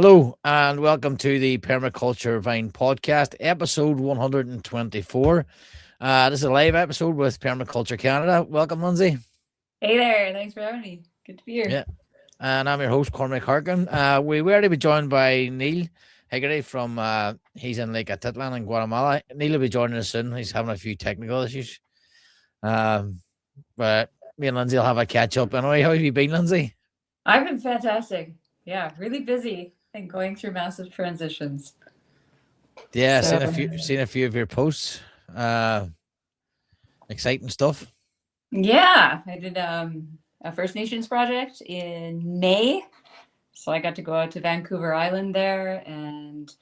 Hello and welcome to the Permaculture Vine podcast, episode 124. This is a live episode with Permaculture Canada. Welcome, Lindsay. Hey there, thanks for having me. Good to be here. Yeah, and I'm your host, Cormac Harkin. We were to be joined by Neal Hegarty from, he's in Lake Atitlán in Guatemala. Neal will be joining us soon. He's having a few technical issues. But me and Lindsay will have a catch up anyway. How have you been, Lindsay? I've been fantastic. Yeah, really busy and going through massive transitions. Yeah, seen a few of your posts. Exciting stuff. Yeah, I did a First Nations project in May. So I got to go out to Vancouver Island there and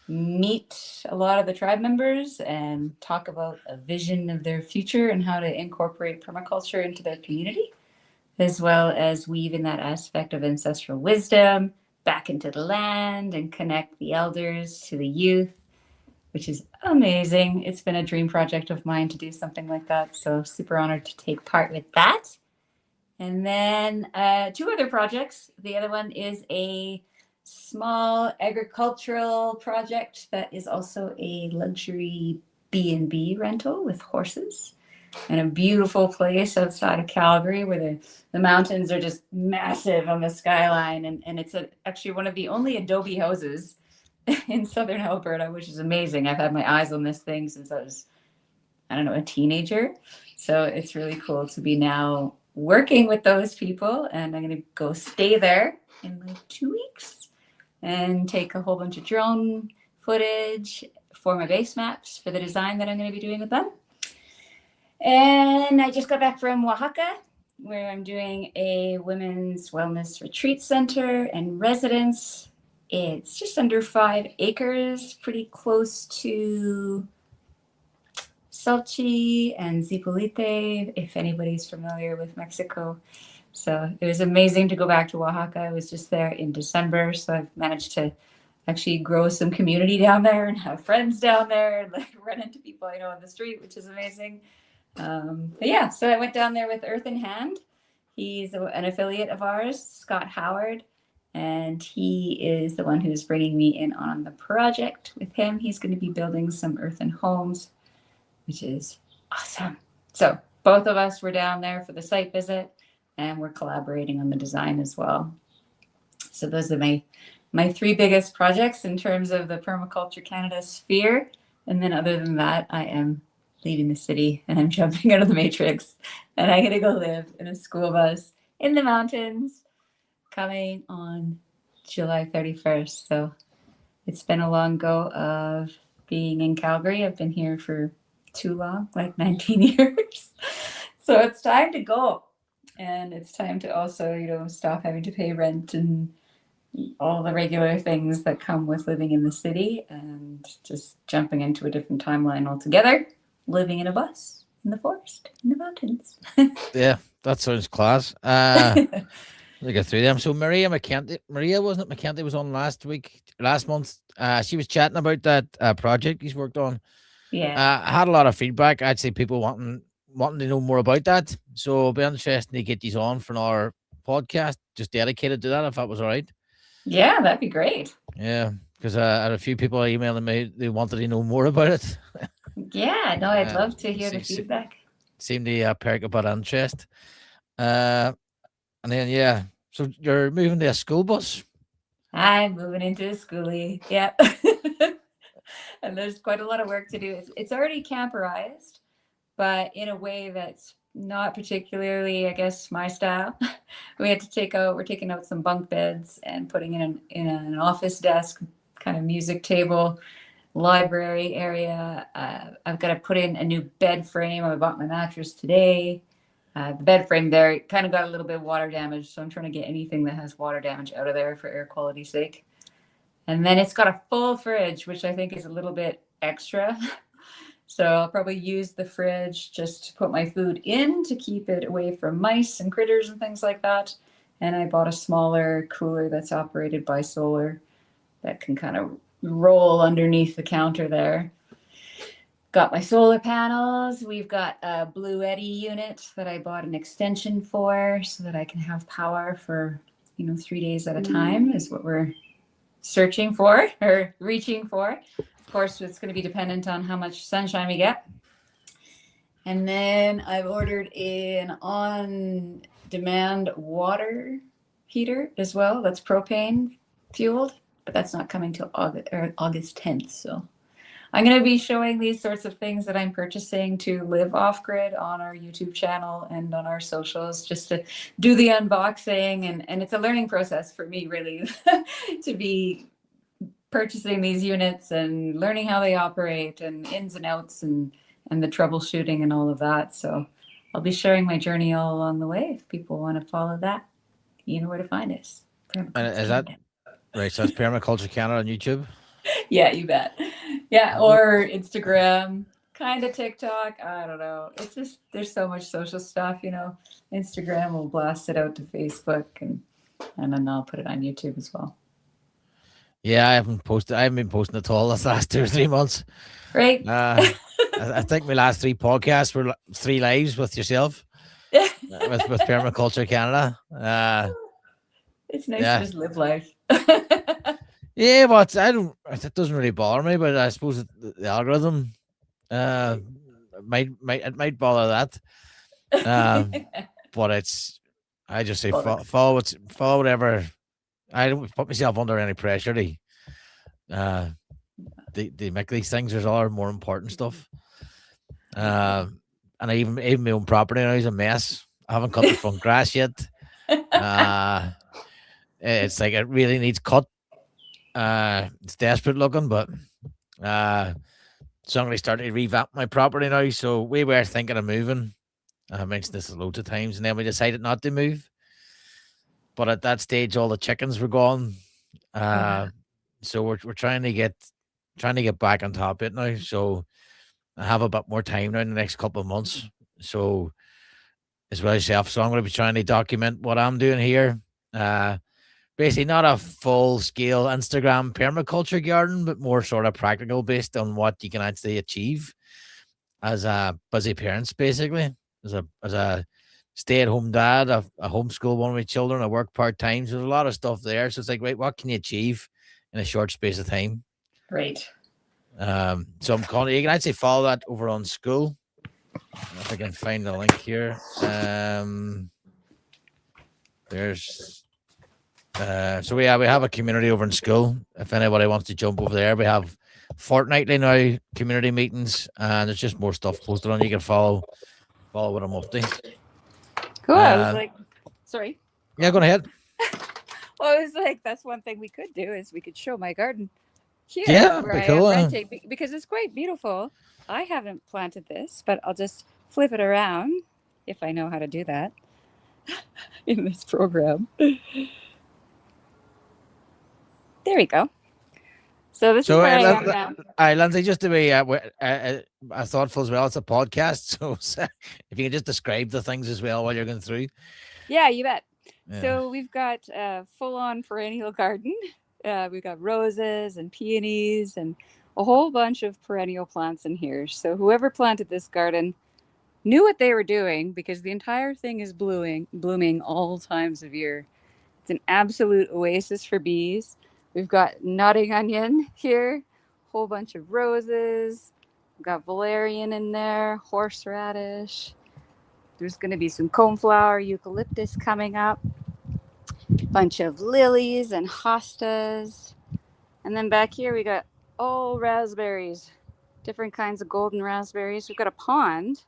meet a lot of the tribe members and talk about a vision of their future and how to incorporate permaculture into their community, as well as weave in that aspect of ancestral wisdom back into the land and connect the elders to the youth, which is amazing. It's been a dream project of mine to do something like that. So super honored to take part with that. And then two other projects. The other one is a small agricultural project that is also a luxury B&B rental with horses in a beautiful place outside of Calgary where the mountains are just massive on the skyline. And it's actually one of the only adobe houses in southern Alberta, which is amazing. I've had my eyes on this thing since I was, a teenager. So it's really cool to be now working with those people. And I'm going to go stay there in like 2 weeks and take a whole bunch of drone footage for my base maps for the design that I'm going to be doing with them. And I just got back from Oaxaca, where I'm doing a women's wellness retreat center and residence. It's just under 5 acres, pretty close to Sochi and Zipolite, if anybody's familiar with Mexico. So it was amazing to go back to Oaxaca. I was just there in December, so I've managed to actually grow some community down there and have friends down there and like run into people I know on the street, which is amazing. But yeah, so I went down there with Earth in Hand. He's an affiliate of ours, Scott Howard, and he is the one who's bringing me in on the project. With him, he's going to be building some earthen homes, which is awesome. So both of us were down there for the site visit, and we're collaborating on the design as well. So those are my 3 biggest projects in terms of the Permaculture Canada sphere. And then other than that, I am leaving the city and I'm jumping out of the matrix and I'm going to go live in a school bus in the mountains coming on July 31st. So it's been a long go of being in Calgary. I've been here for too long, like 19 years. So it's time to go. And it's time to also, stop having to pay rent and all the regular things that come with living in the city and just jumping into a different timeline altogether, living in a bus in the forest, in the mountains. Yeah, that sounds class. Let me get through them. So Maria wasn't it McKenty was on last month. She was chatting about that project he's worked on. Yeah. I had a lot of feedback. I'd say people wanting to know more about that. So it'll be interesting to get these on for our podcast, just dedicated to that, if that was all right. Yeah, that'd be great. Yeah, because I had a few people emailing me. They wanted to know more about it. Yeah, no, I'd love to hear the feedback. Seemed to perk up our interest. And then, yeah, so you're moving to a school bus? I'm moving into a schoolie. Yep. And there's quite a lot of work to do. It's already camperized, but in a way that's not particularly, I guess, my style. We're taking out some bunk beds and putting in an office desk, kind of music table, library area. I've got to put in a new bed frame. I bought my mattress today. The bed frame there kind of got a little bit of water damage, so I'm trying to get anything that has water damage out of there for air quality's sake. And then it's got a full fridge, which I think is a little bit extra. So I'll probably use the fridge just to put my food in to keep it away from mice and critters and things like that. And I bought a smaller cooler that's operated by solar that can kind of roll underneath the counter there. Got my solar panels. We've got a Blue Eddy unit that I bought an extension for so that I can have power for, 3 days at a time is what we're searching for or reaching for. Of course, it's going to be dependent on how much sunshine we get. And then I've ordered an on-demand water heater as well. That's propane fueled, but that's not coming till August 10th. So I'm going to be showing these sorts of things that I'm purchasing to live off-grid on our YouTube channel and on our socials, just to do the unboxing. And it's a learning process for me, really, to be purchasing these units and learning how they operate and ins and outs and the troubleshooting and all of that. So I'll be sharing my journey all along the way. If people want to follow that, you know where to find us. Is that right? So it's Permaculture Canada on YouTube. Yeah, you bet. Yeah, or Instagram, kind of TikTok. I don't know. It's just there's so much social stuff, you know. Instagram will blast it out to Facebook, and then I'll put it on YouTube as well. Yeah, I haven't been posting at all this last 2 or 3 months. Right. I think my last 3 podcasts were 3 lives with yourself. with Permaculture Canada. It's nice to just live life. Yeah, but it doesn't really bother me, but I suppose the algorithm might bother that. But I just say follow whatever. I don't put myself under any pressure to make these things. There's other more important stuff. And even my own property now is a mess. I haven't cut the front grass yet. It's like it really needs cut. It's desperate looking, but so I'm going to start to revamp my property now. So we were thinking of moving. I mentioned this loads of times, and then we decided not to move. But at that stage, all the chickens were gone. So we're trying to get back on top of it now. So I have a bit more time now in the next couple of months. So as well as yourself. So I'm going to be trying to document what I'm doing here. Basically not a full scale Instagram permaculture garden, but more sort of practical based on what you can actually achieve as a busy parents, basically. As a stay-at-home dad, I homeschool one of my children, I work part-time. So there's a lot of stuff there. So it's like, right, what can you achieve in a short space of time? Right. So I'm calling you can actually follow that over on school. If I can find the link here. There's so we have a community over in school. If anybody wants to jump over there, we have fortnightly now community meetings, and there's just more stuff posted on. You can follow what I'm up to. Cool. I was like, sorry. Yeah, go ahead. Well, I was like, that's one thing we could do is we could show my garden here where I am renting because it's quite beautiful. I haven't planted this, but I'll just flip it around if I know how to do that in this program. There we go. So this is where I am now. Lindsay, just to be thoughtful as well, it's a podcast. So if you can just describe the things as well while you're going through. Yeah, you bet. Yeah. So we've got a full-on perennial garden. We've got roses and peonies and a whole bunch of perennial plants in here. So whoever planted this garden knew what they were doing because the entire thing is blooming all times of year. It's an absolute oasis for bees. We've got nutting onion here, a whole bunch of roses. We've got valerian in there, horseradish. There's going to be some coneflower, eucalyptus coming up. Bunch of lilies and hostas. And then back here we got all raspberries, different kinds of golden raspberries. We've got a pond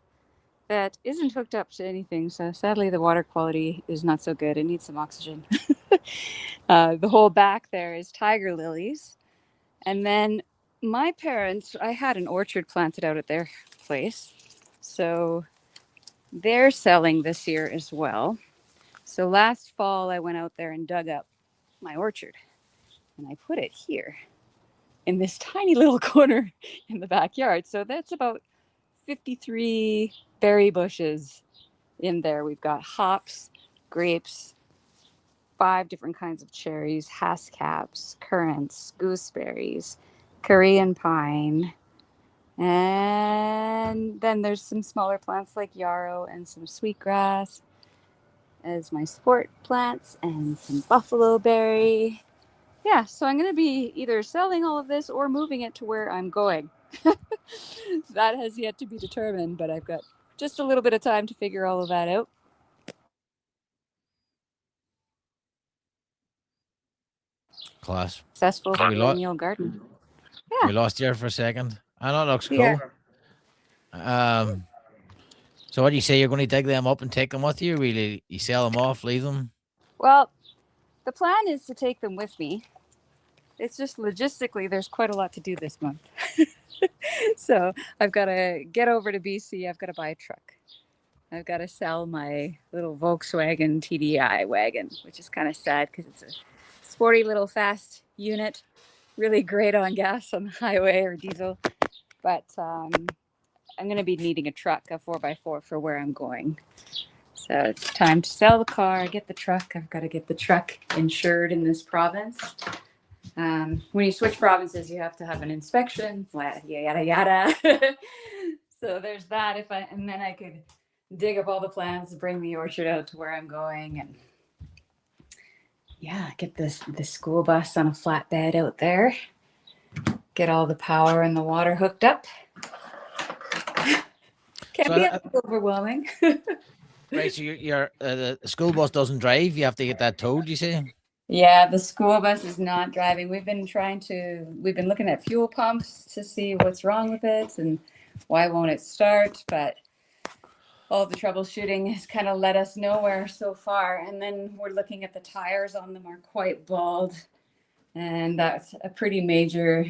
that isn't hooked up to anything. So sadly, the water quality is not so good. It needs some oxygen. The whole back there is tiger lilies. And then my parents, I had an orchard planted out at their place. So they're selling this year as well. So last fall, I went out there and dug up my orchard. And I put it here in this tiny little corner in the backyard. So that's about 53 berry bushes in there. We've got hops, grapes, 5 different kinds of cherries, haskellats, currants, gooseberries, Korean pine. And then there's some smaller plants like yarrow and some sweetgrass as my support plants and some buffalo berry. yeah, so I'm going to be either selling all of this or moving it to where I'm going. That has yet to be determined, but I've got just a little bit of time to figure all of that out. Class. Successful for We the lost. Neal garden. We lost you there for a second. I know it looks cool. Yeah. So what do you say? You're going to dig them up and take them with you? Really? You sell them off, leave them? Well, the plan is to take them with me. It's just logistically, there's quite a lot to do this month. So I've got to get over to BC. I've got to buy a truck. I've got to sell my little Volkswagen TDI wagon, which is kind of sad because it's a sporty little fast unit, really great on gas on the highway or diesel. But I'm going to be needing a truck, a 4x4 for where I'm going. So it's time to sell the car, get the truck. I've got to get the truck insured in this province. When you switch provinces, you have to have an inspection, yada, yada. So there's that. And then I could dig up all the plants, bring the orchard out to where I'm going, and yeah, get the school bus on a flatbed out there. Get all the power and the water hooked up. Can't be overwhelming. Right, so the school bus doesn't drive. You have to get that towed, you say? Yeah, the school bus is not driving. We've been looking at fuel pumps to see what's wrong with it and why won't it start, but all the troubleshooting has kind of led us nowhere so far. And then we're looking at the tires on them are quite bald, and that's a pretty major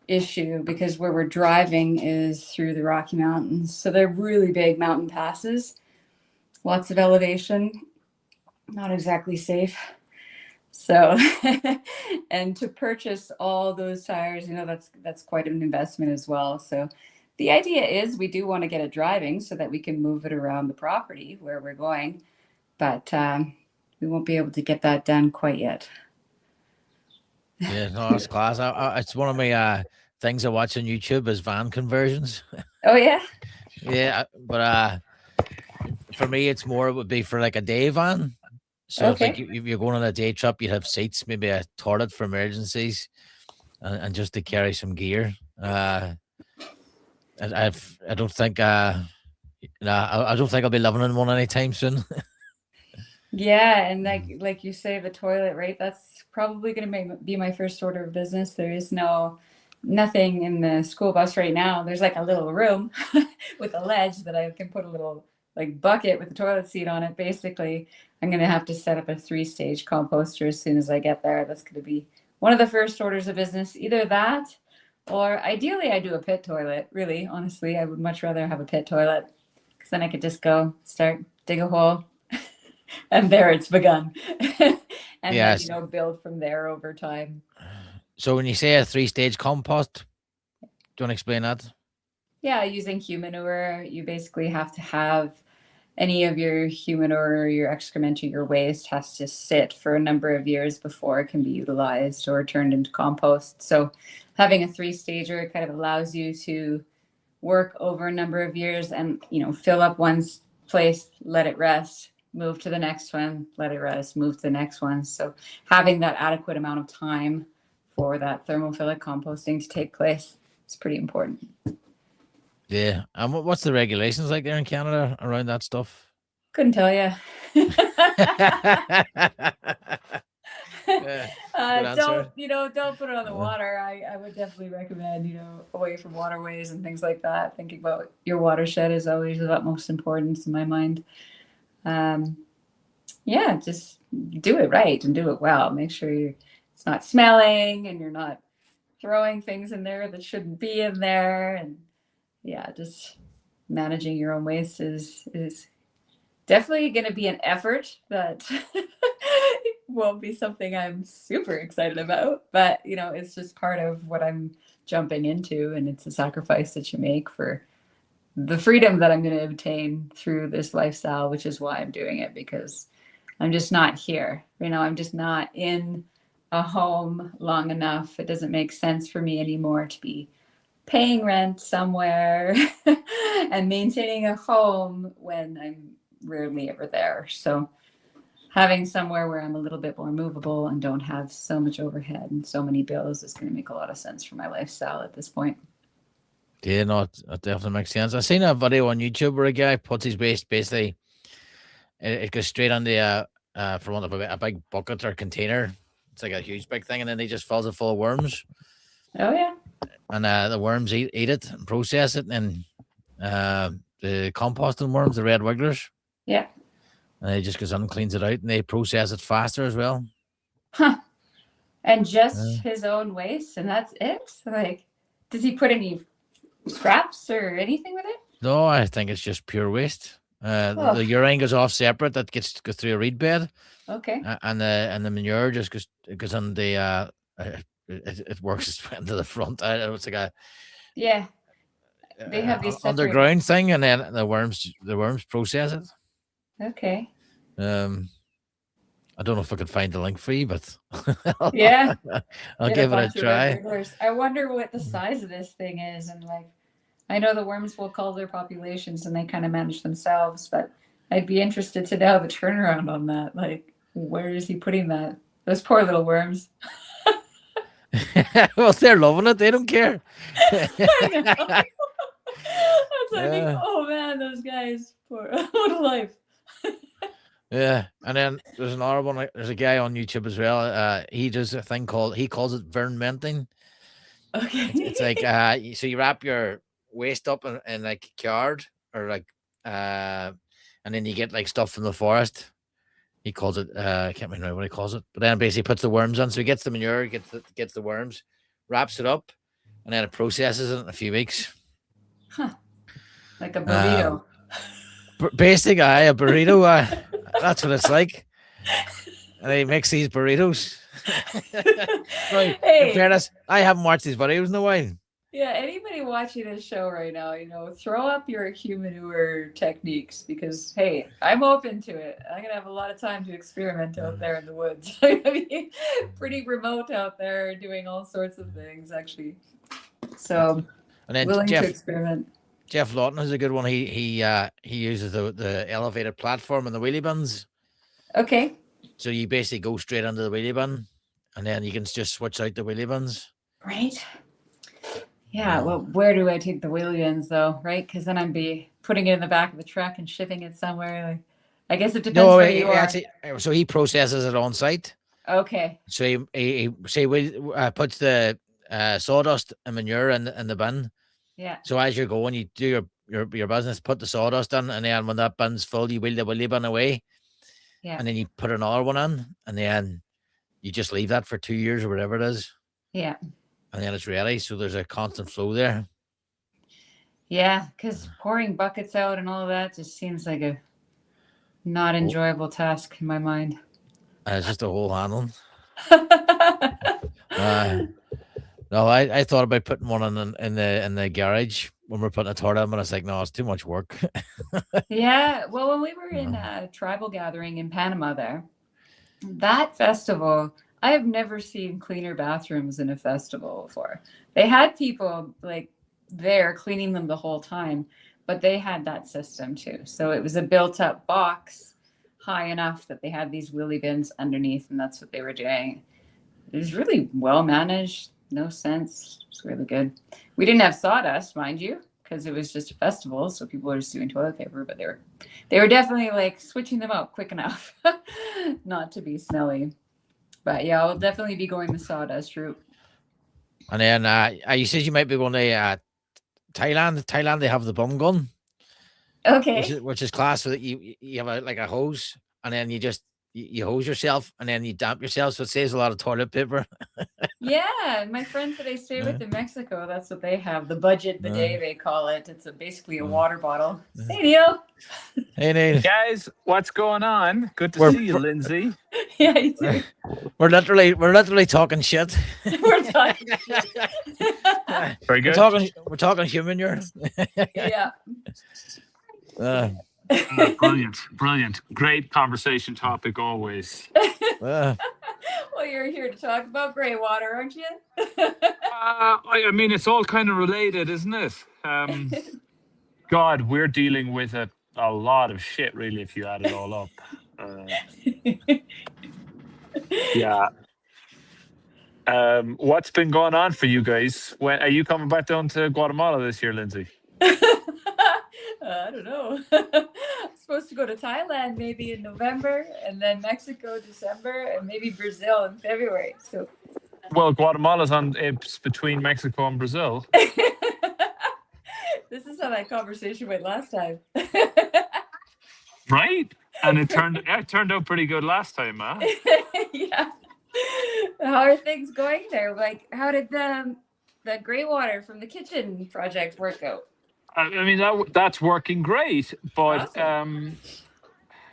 issue because where we're driving is through the Rocky Mountains. So they're really big mountain passes, lots of elevation, not exactly safe. So, and to purchase all those tires, that's quite an investment as well. So the idea is we do want to get it driving so that we can move it around the property where we're going, but we won't be able to get that done quite yet. Yeah, no, that's class. It's one of my things I watch on YouTube is van conversions. Oh yeah? Yeah, but for me, it would be for like a day van. So Okay. if you're going on a day trip, you'd have seats, maybe a toilet for emergencies, and just to carry some gear. I don't think I don't think I'll be living in one anytime soon. Yeah, and like you say, the toilet, right? That's probably going to be my first order of business. There is nothing in the school bus right now. There's like a little room with a ledge that I can put a little like bucket with a toilet seat on it. Basically, I'm going to have to set up a 3-stage composter as soon as I get there. That's going to be one of the first orders of business. Either that, or ideally I do a pit toilet. Really, honestly, I would much rather have a pit toilet because then I could just dig a hole, and there it's begun. And Yes. then, build from there over time. So when you say a 3-stage compost, do you want to explain that? Yeah, using humanure, you basically have to have any of your humanure, your excrement, or your waste has to sit for a number of years before it can be utilized or turned into compost. So having a 3-stager kind of allows you to work over a number of years and, fill up one's place, let it rest, move to the next one, let it rest, move to the next one. So having that adequate amount of time for that thermophilic composting to take place is pretty important. Yeah. And what's the regulations like there in Canada around that stuff? Couldn't tell you. Don't put it on the water. I would definitely recommend, away from waterways and things like that. Thinking about your watershed is always of utmost importance in my mind. Just do it right and do it well. Make sure it's not smelling and you're not throwing things in there that shouldn't be in there. And just managing your own waste is definitely going to be an effort that won't be something I'm super excited about, but it's just part of what I'm jumping into, and it's a sacrifice that you make for the freedom that I'm going to obtain through this lifestyle, which is why I'm doing it, because I'm just not here. I'm just not in a home long enough. It doesn't make sense for me anymore to be paying rent somewhere and maintaining a home when I'm rarely ever there. So having somewhere where I'm a little bit more movable and don't have so much overhead and so many bills is going to make a lot of sense for my lifestyle at this point. Yeah, no, it definitely makes sense. I seen a video on YouTube where a guy puts his waste basically, it goes straight on the for one of a big bucket or container. It's like a huge big thing, and then he just fills it full of worms, Oh yeah. and the worms eat it and process it, and the composting worms, the red wigglers, Yeah. and he just goes on and cleans it out, and they process it faster as well. Huh. And just his own waste, and that's it? Like, does he put any scraps or anything with it? No, I think it's just pure waste. The urine goes off separate. That goes through a reed bed. Okay. And the manure just goes on the it works its way into the front. It's like a they have these underground thing, and then the worms process it. Okay. I don't know if I could find the link for you, but Yeah, I'll give it a try. I wonder what the size of this thing is, and like, I know the worms will cull their populations and they kind of manage themselves, but I'd be interested to know the turnaround on that. Like, where is he putting that? Those poor little worms. Well, they're loving it. They don't care. I know. I think, oh man, those guys, poor, what a life. Yeah, and then there's another one. There's a guy on YouTube as well. He does a thing he calls it vermenting. Okay. It's like so you wrap your waste up in like card or like and then you get like stuff from the forest. He calls it I can't remember what he calls it, but then basically puts the worms on. So he gets the manure, gets the worms, wraps it up, and then it processes it in a few weeks. Huh. Like a burrito. Basically, a burrito. That's what it's like. And he makes these burritos. Right. Hey. In fairness, I haven't watched these videos in a while. Yeah, anybody watching this show right now, throw up your humanure techniques, because hey, I'm open to it. I'm gonna have a lot of time to experiment out there in the woods. I mean, pretty remote out there, doing all sorts of things actually. So, and then willing to experiment. Jeff Lawton is a good one. He uses the elevated platform and the wheelie bins. Okay. So you basically go straight under the wheelie bin, and then you can just switch out the wheelie bins. Right. Yeah. Well, where do I take the wheelie bins though? Right? Because then I'd be putting it in the back of the truck and shipping it somewhere. Like, I guess it depends where you are. Actually, so he processes it on site. Okay. So he puts the sawdust and manure in the bin. Yeah. So as you're going, you do your business, put the sawdust in, and then when that bin's full, you wheel the wheelie bin away. Yeah. And then you put another one in, and then you just leave that for 2 years or whatever it is. Yeah. And then it's ready. So there's a constant flow there. Yeah, because pouring buckets out and all of that just seems like a not enjoyable task in my mind. It's just a whole handling. No, I thought about putting one in the garage when we're putting a toilet in, but I was like, no, it's too much work. Yeah, well, when we were in a tribal gathering in Panama there, that festival, I have never seen cleaner bathrooms in a festival before. They had people like there cleaning them the whole time, but they had that system too. So it was a built-up box high enough that they had these wheelie bins underneath, and that's what they were doing. It was really well managed. No sense. It's really good. We didn't have sawdust, mind you, because it was just a festival, so people were just doing toilet paper. But they were definitely like switching them out quick enough, not to be smelly. But yeah, I'll definitely be going the sawdust route. And then you said you might be going to Thailand. Thailand, they have the bum gun. Okay. Which is class. So that you have a hose, and then you hose yourself, and then you damp yourself, so it saves a lot of toilet paper. Yeah, my friends that I stay with in Mexico, that's what they have. The budget bidet, they call it. It's basically a water bottle. Hey, Neal. Hey, Neal. Guys, what's going on? Good to see you, Lindsay. Yeah, you too. We're literally talking shit. We're talking shit. Very good. We're talking humanure. Yeah. Brilliant. Great conversation topic always. Well, you're here to talk about grey water, aren't you? I mean, it's all kind of related, isn't it? God, we're dealing with a lot of shit, really, if you add it all up. Yeah. What's been going on for you guys? When are you coming back down to Guatemala this year, Lindsay? I don't know. I'm supposed to go to Thailand maybe in November, and then Mexico December, and maybe Brazil in February. So Well, Guatemala's it's between Mexico and Brazil. this is how that conversation went last time. Right? And it turned out pretty good last time, huh? Yeah. How are things going there? Like, how did the gray water from the kitchen project work out? I mean that's working great, but Awesome.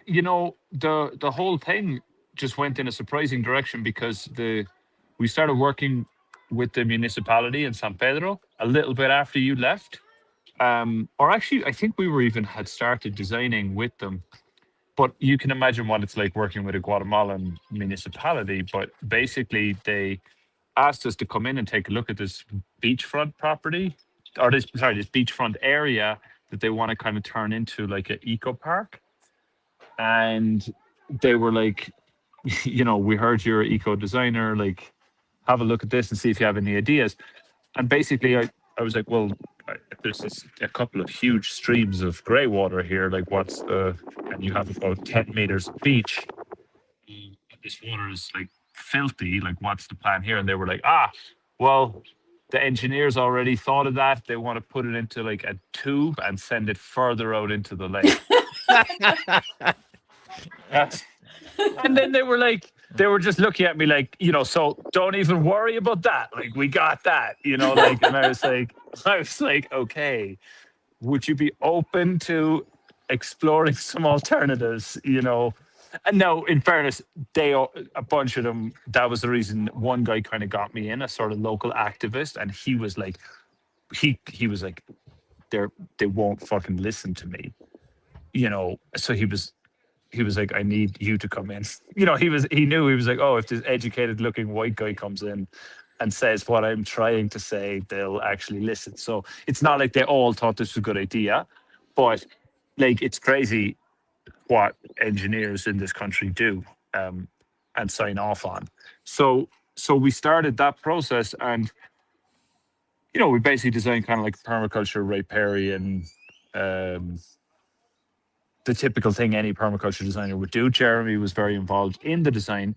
you know, the whole thing just went in a surprising direction because we started working with the municipality in San Pedro a little bit after you left. Or actually, I think we were even had started designing with them. But you can imagine what it's like working with a Guatemalan municipality. But basically, they asked us to come in and take a look at this beachfront property, or this beachfront area that they want to kind of turn into like an eco park. And they were like, you know, we heard you're an eco designer, like, have a look at this and see if you have any ideas. And basically, I was like, well, there's a couple of huge streams of grey water here. Like, and you have about 10 meters of beach. This water is like filthy. Like, what's the plan here? And they were like, well, the engineers already thought of that. They want to put it into like a tube and send it further out into the lake. And then they were just looking at me like, you know, so don't even worry about that. Like, we got that, you know, like, and I was like, okay, would you be open to exploring some alternatives, you know? And no, in fairness, a bunch of them, that was the reason one guy kind of got me in, a sort of local activist. And he was like, he was like, they won't fucking listen to me, you know? So he was like, I need you to come in. You know, he knew, he was like, oh, if this educated looking white guy comes in and says what I'm trying to say, they'll actually listen. So it's not like they all thought this was a good idea, but like, it's crazy what engineers in this country do and sign off on. So we started that process, and, you know, we basically designed kind of like permaculture, riparian, the typical thing any permaculture designer would do. Jeremy was very involved in the design.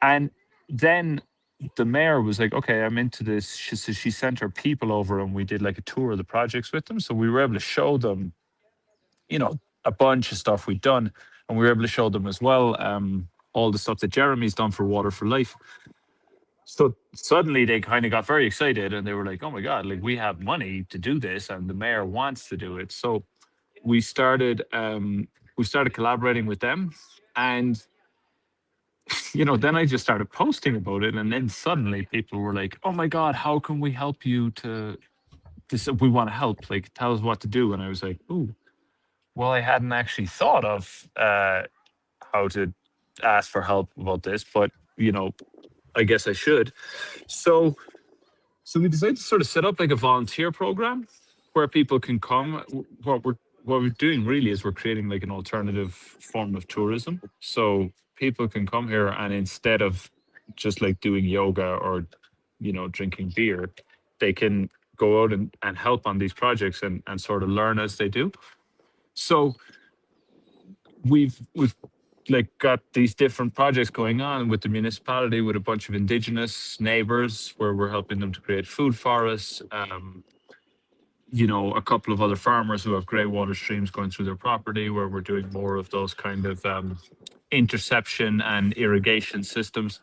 And then the mayor was like, okay, I'm into this. She sent her people over and we did like a tour of the projects with them. So we were able to show them, you know, a bunch of stuff we'd done. And we were able to show them as well all the stuff that Jeremy's done for Water for Life. So suddenly they kind of got very excited and they were like, oh my God, like, we have money to do this and the mayor wants to do it. So we started collaborating with them, and, you know, then I just started posting about it, and then suddenly people were like, oh my God, how can we help you we want to help, like, tell us what to do. And I was like, ooh, well, I hadn't actually thought of how to ask for help about this, but, you know, I guess I should. So we decided to sort of set up like a volunteer program where people can come. What we're doing really is we're creating like an alternative form of tourism. So people can come here, and instead of just like doing yoga or, you know, drinking beer, they can go out and help on these projects and sort of learn as they do. So we've like got these different projects going on with the municipality, with a bunch of indigenous neighbors, where we're helping them to create food forests. You know, a couple of other farmers who have grey water streams going through their property, where we're doing more of those kind of interception and irrigation systems.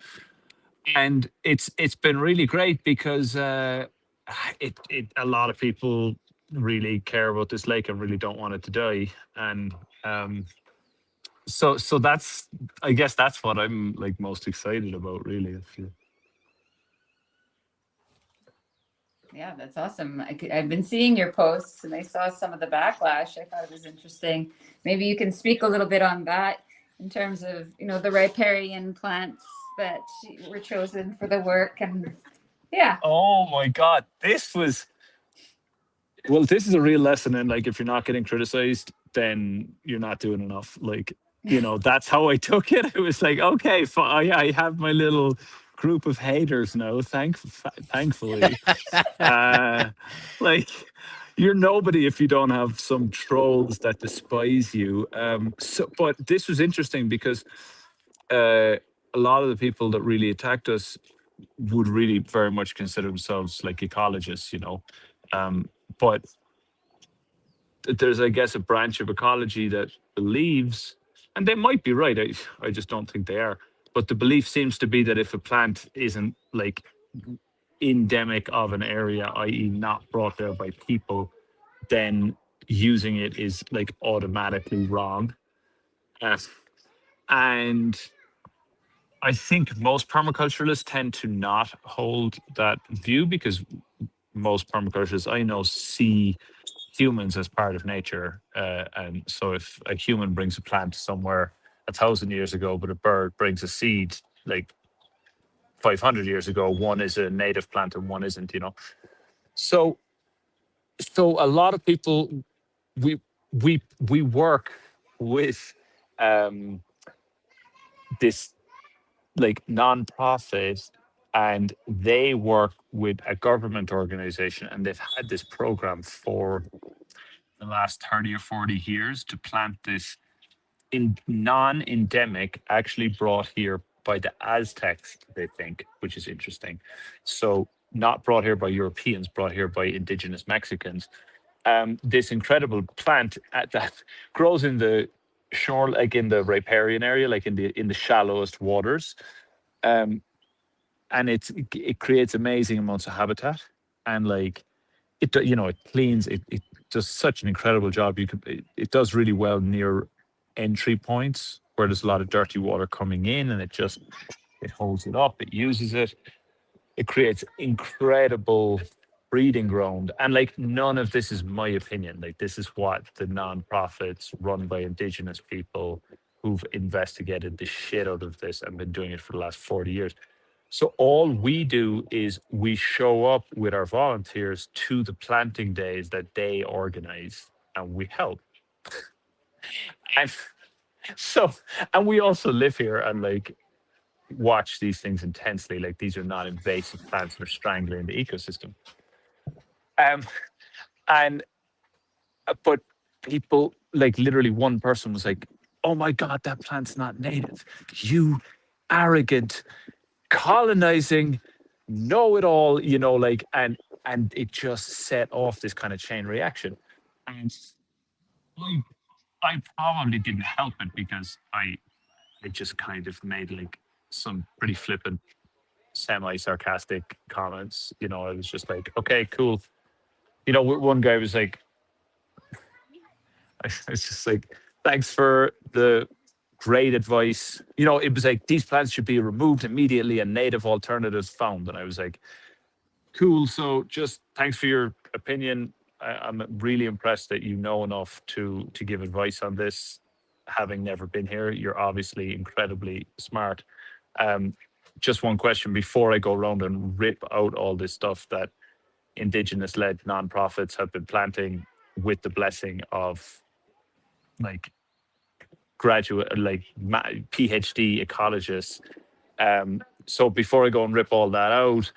And it's been really great because a lot of people really care about this lake and really don't want it to die. And so that's, I guess that's what I'm like most excited about, really. Yeah, that's awesome. I've been seeing your posts and I saw some of the backlash. I thought it was interesting. Maybe you can speak a little bit on that in terms of, you know, the riparian plants that were chosen for the work. And yeah. Oh my God, this is a real lesson in, like, if you're not getting criticized, then you're not doing enough. Like, that's how I took it. It was like, okay, I have my little group of haters now. Thankfully, like you're nobody if you don't have some trolls that despise you. But this was interesting because a lot of the people that really attacked us would really very much consider themselves like ecologists, but there's, I guess, a branch of ecology that believes, and they might be right. I just don't think they are. But the belief seems to be that if a plant isn't like endemic of an area, i.e., not brought there by people, then using it is like automatically wrong. Uh, and I think most permaculturalists tend to not hold that view because most permaculturists I know see humans as part of nature. And so if a human brings a plant somewhere 1,000 years ago, but a bird brings a seed like 500 years ago, one is a native plant and one isn't, So, so a lot of people, we work with this like non-profit, and they work with a government organization, and they've had this program for the last 30 or 40 years to plant this in non-endemic, actually brought here by the Aztecs, they think, which is interesting. So not brought here by Europeans, brought here by indigenous Mexicans. This incredible plant that grows in the shore, like in the riparian area, like in the shallowest waters. Um, and it creates amazing amounts of habitat, and like it cleans it does such an incredible job. It does really well near entry points where there's a lot of dirty water coming in, and it holds it up, it uses it, it creates incredible breeding ground. And like none of this is my opinion, like this is what the non-profits run by indigenous people who've investigated the shit out of this and been doing it for the last 40 years. So all we do is we show up with our volunteers to the planting days that they organize, and we help. And so, and we also live here and like watch these things intensely. Like these are not invasive plants that are strangling the ecosystem. Um, and but people, like literally one person was like, "Oh my God, that plant's not native. You arrogant, colonizing, know it all," like, and it just set off this kind of chain reaction. And I, I probably didn't help it because I just kind of made like some pretty flippant, semi-sarcastic comments. I was just like, okay, cool. One guy was like, it's just like, thanks for the great advice. It was like, these plants should be removed immediately and native alternatives found. And I was like, cool. So just thanks for your opinion. I'm really impressed that you know enough to give advice on this. Having never been here, you're obviously incredibly smart. Just one question before I go around and rip out all this stuff that Indigenous-led nonprofits have been planting with the blessing of like graduate, like PhD ecologists. So before I go and rip all that out,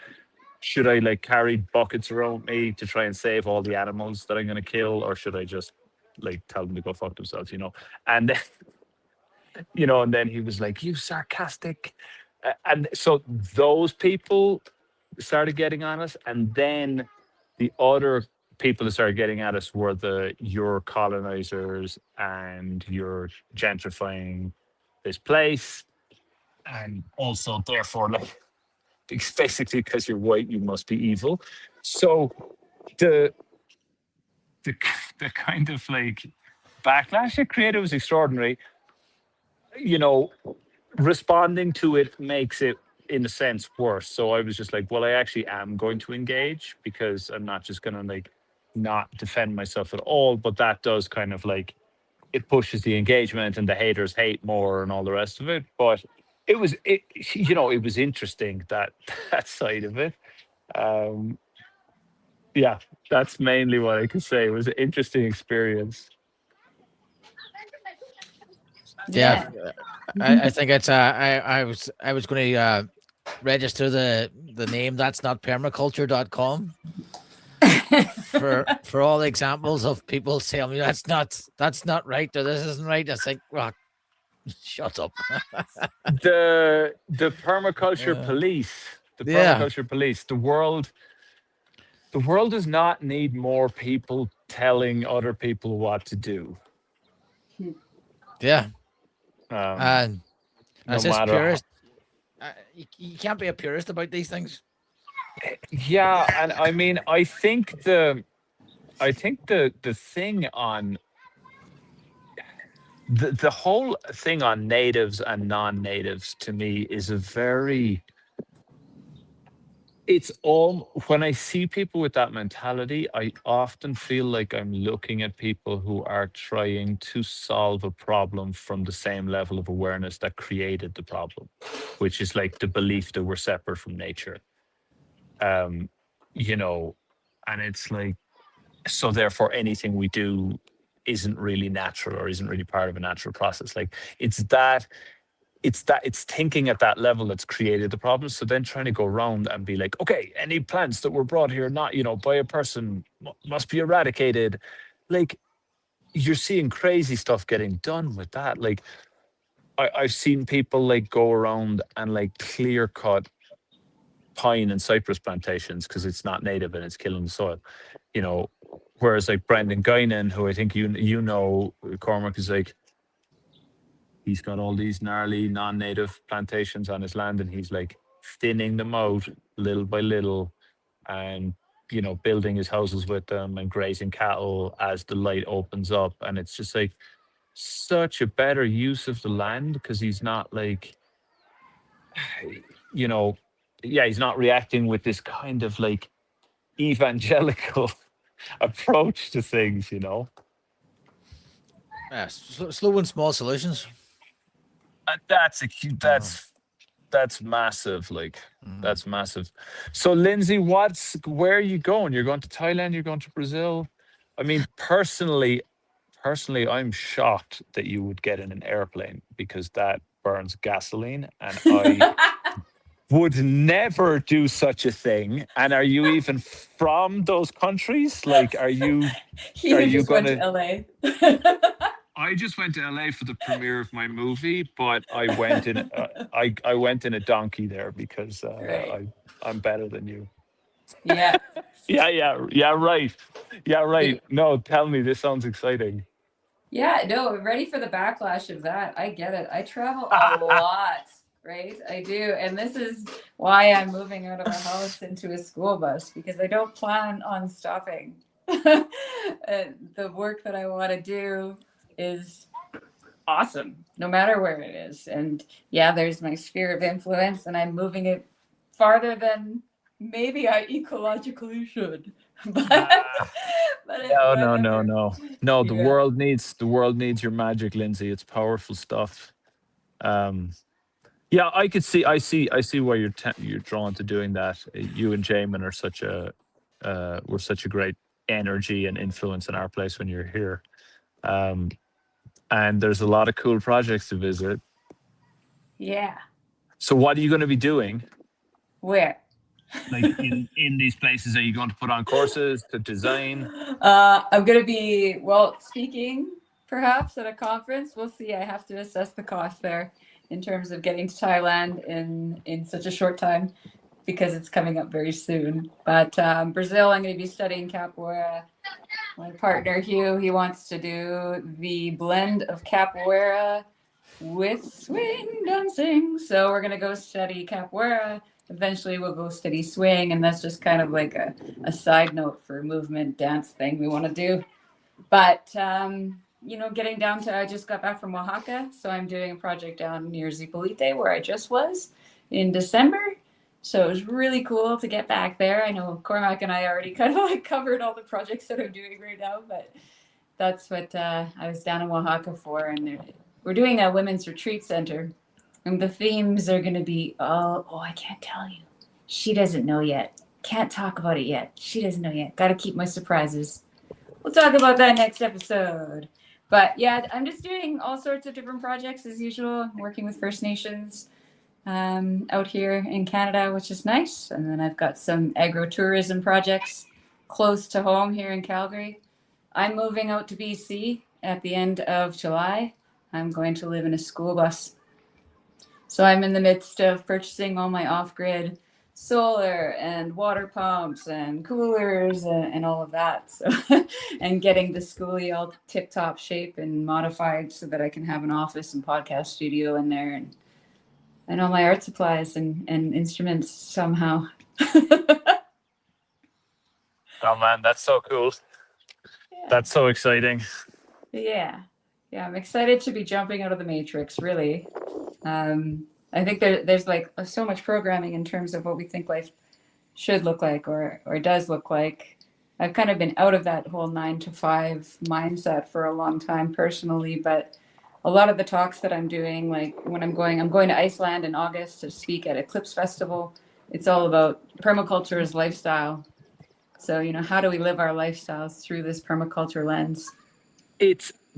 should I like carry buckets around me to try and save all the animals that I'm going to kill, or should I just like tell them to go fuck themselves? And then, and then he was like, "You sarcastic," and so those people started getting on us, and then the other people that started getting at us were your colonizers and you're gentrifying this place, and also therefore like basically because you're white you must be evil. So the the kind of like backlash it created was extraordinary. Responding to it makes it in a sense worse. So I was just like, well, I actually am going to engage because I'm not just going to like not defend myself at all. But that does kind of like, it pushes the engagement and the haters hate more and all the rest of it. But it was interesting that side of it. Yeah, that's mainly what I could say. It was an interesting experience. Yeah, I think it's I was going to register the name that's not permaculture.com for all examples of people telling me that's not right or this isn't right. I think, well, shut up. The permaculture police, Yeah. the world does not need more people telling other people what to do. Yeah. Um, no As this matter how, purist, you can't be a purist about these things. yeah, and I mean, I think the thing on the whole thing on natives and non-natives to me is a very it's all when I see people with that mentality, I often feel like I'm looking at people who are trying to solve a problem from the same level of awareness that created the problem, which is like the belief that we're separate from nature. Um, you know, and it's like, so therefore anything we do isn't really natural or isn't really part of a natural process. Like it's thinking at that level that's created the problem. So then trying to go around and be like, okay, any plants that were brought here not by a person must be eradicated. Like, you're seeing crazy stuff getting done with that. Like, I've seen people like go around and like clear cut pine and cypress plantations because it's not native and it's killing the soil. Whereas like Brendan Guinan, who I think Cormac, is like, he's got all these gnarly non-native plantations on his land, and he's like thinning them out little by little, and building his houses with them and grazing cattle as the light opens up. And it's just like such a better use of the land, because he's not like, he's not reacting with this kind of like evangelical approach to things. Yeah, slow and small solutions. That's massive. Like, that's massive. So, Lindsay, where are you going? You're going to Thailand? You're going to Brazil? I mean, personally, I'm shocked that you would get in an airplane, because that burns gasoline, and I would never do such a thing. And are you even from those countries? Like, are you went gonna? to LA. I just went to LA for the premiere of my movie, but I went in. I went in a donkey there because Right. I'm better than you. Yeah. Yeah. Right. No, tell me. This sounds exciting. Yeah, no, ready for the backlash of that. I get it. I travel a lot, right? I do. And this is why I'm moving out of a house into a school bus, because I don't plan on stopping. The work that I want to do is awesome, no matter where it is. And yeah, there's my sphere of influence, and I'm moving it farther than maybe I ecologically should. But No. The world needs your magic, Lindsay. It's powerful stuff. Yeah, I see why you're drawn to doing that. You and Jamin were such a great energy and influence in our place when you're here. And there's a lot of cool projects to visit. Yeah. So what are you going to be doing? Where? Like in these places, are you going to put on courses to design? I'm going to be, speaking perhaps at a conference. We'll see. I have to assess the cost there in terms of getting to Thailand in such a short time, because it's coming up very soon. But Brazil, I'm going to be studying capoeira. My partner, Hugh, he wants to do the blend of capoeira with swing dancing. So we're going to go study capoeira. Eventually we'll go study swing, and that's just kind of like a side note for a movement dance thing we want to do. But, getting down to, I just got back from Oaxaca, so I'm doing a project down near Zipolite, where I just was in December. So it was really cool to get back there. I know Cormac and I already kind of like covered all the projects that I'm doing right now, but that's what I was down in Oaxaca for. And we're doing a women's retreat center. And the themes are going to be, I can't tell you. She doesn't know yet. Can't talk about it yet. She doesn't know yet. Got to keep my surprises. We'll talk about that next episode. But yeah, I'm just doing all sorts of different projects as usual, working with First Nations out here in Canada, which is nice. And then I've got some agro-tourism projects close to home here in Calgary. I'm moving out to BC at the end of July. I'm going to live in a school bus. So I'm in the midst of purchasing all my off-grid solar and water pumps and coolers and all of that. So and getting the schoolie all tip-top shape and modified so that I can have an office and podcast studio in there and all my art supplies and instruments somehow. Oh man, that's so cool. Yeah. That's so exciting. Yeah. I'm excited to be jumping out of the matrix, really. I think there's like so much programming in terms of what we think life should look like or does look like. I've kind of been out of that whole 9-to-5 mindset for a long time personally, but a lot of the talks that I'm doing, like when I'm going to Iceland in August to speak at Eclipse Festival. It's all about permaculture as lifestyle. So, how do we live our lifestyles through this permaculture lens?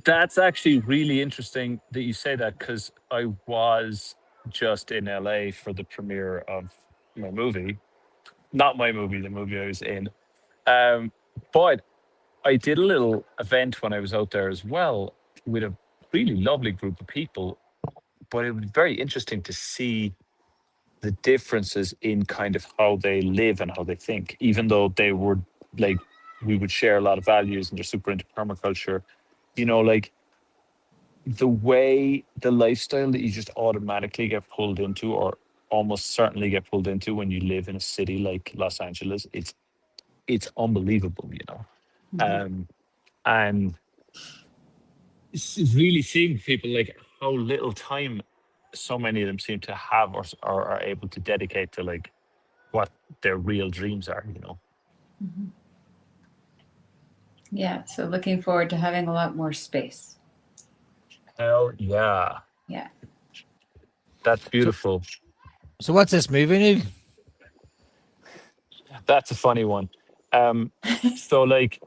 That's actually really interesting that you say that, because I was just in LA for the premiere of my movie. Not my movie, the movie I was in. But I did a little event when I was out there as well with a really lovely group of people. But it was very interesting to see the differences in kind of how they live and how they think, even though they were like, we would share a lot of values and they're super into permaculture. Like the lifestyle that you just automatically get pulled into, or almost certainly get pulled into when you live in a city like Los Angeles, it's unbelievable. Mhm. And it's really seeing people like how little time so many of them seem to have, or are able to dedicate to like what their real dreams are. Mhm. Yeah, so looking forward to having a lot more space. Hell yeah. Yeah. That's beautiful. So what's this movie, Neal? That's a funny one. So like,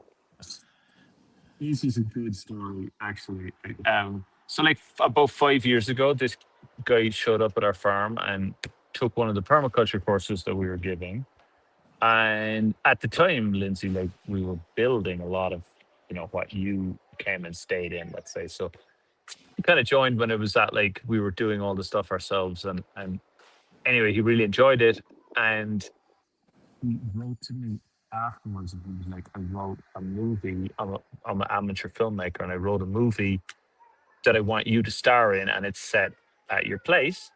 this is a good story actually. So like about 5 years ago, this guy showed up at our farm and took one of the permaculture courses that we were giving. And at the time, Lindsay, like we were building a lot of, what you came and stayed in, let's say. So he kind of joined when it was that like we were doing all the stuff ourselves. And anyway, he really enjoyed it. And he wrote to me afterwards, and he was like, I wrote a movie. I'm an amateur filmmaker, and I wrote a movie that I want you to star in, and it's set at your place.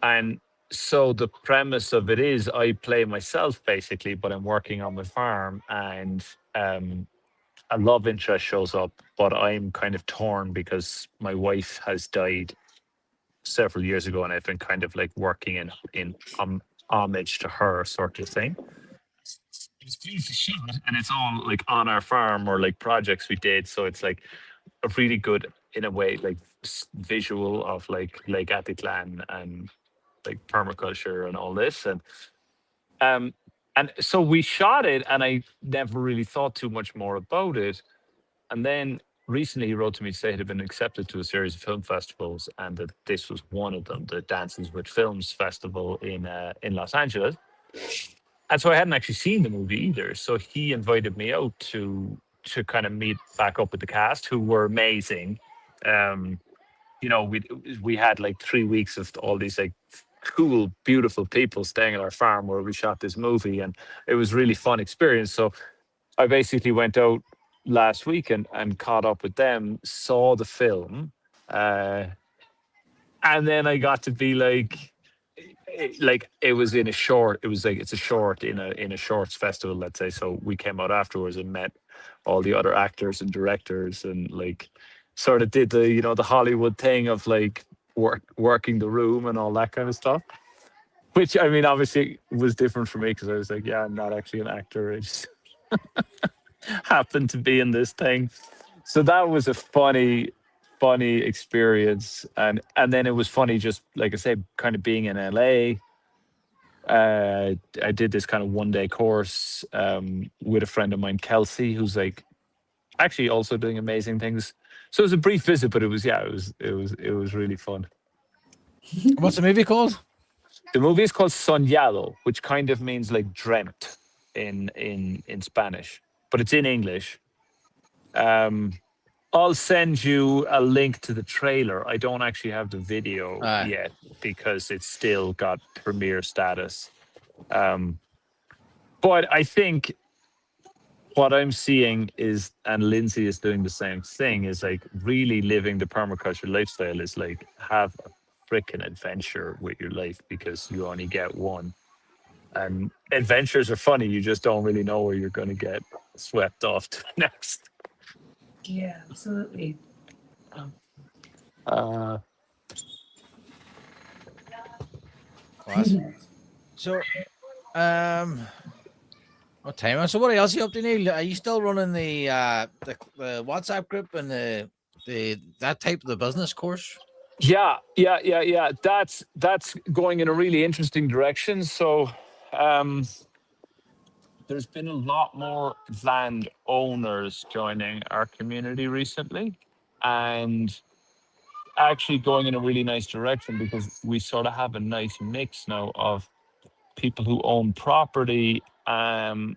And so the premise of it is I play myself basically, but I'm working on my farm, and a love interest shows up, but I'm kind of torn because my wife has died several years ago, and I've been kind of like working in homage to her, sort of thing. It's beautifully shot, and it's all like on our farm or like projects we did. So it's like a really good, in a way, like visual of like Atitlán and like permaculture and all this. Um and so we shot it, and I never really thought too much more about it. And then recently he wrote to me to say it had been accepted to a series of film festivals, and that this was one of them, the Dances with Films Festival in Los Angeles. And so I hadn't actually seen the movie either. So he invited me out to kind of meet back up with the cast, who were amazing. Um, we had like 3 weeks of all these like cool, beautiful people staying at our farm where we shot this movie, and it was really fun experience. So I basically went out last week and caught up with them, saw the film, uh, and then I got to be like it was in a short. It was like it's a short in a shorts festival, let's say. So we came out afterwards and met all the other actors and directors, and like sort of did the Hollywood thing of like working the room and all that kind of stuff. Which I mean, obviously was different for me, because I was like, yeah, I'm not actually an actor. I just happened to be in this thing. So that was a funny experience. And then it was funny, just like I say, kind of being in LA. I did this kind of 1 day course with a friend of mine, Kelsey, who's like actually also doing amazing things. So it was a brief visit, but it was really fun. What's the movie called? The movie is called Soñado, which kind of means like dreamt in Spanish, but it's in English. Um, I'll send you a link to the trailer. I don't actually have the video yet because it's still got premiere status. But I think what I'm seeing is, and Lindsay is doing the same thing, is like really living the permaculture lifestyle is like have a freaking adventure with your life because you only get one. And adventures are funny. You just don't really know where you're going to get swept off to next. Yeah, absolutely. Class. So, what time? So, what else are you up to, Neal? Are you still running the WhatsApp group and the that type of the business course? Yeah. That's going in a really interesting direction. So, there's been a lot more land owners joining our community recently, and actually going in a really nice direction because we sort of have a nice mix now of people who own property, and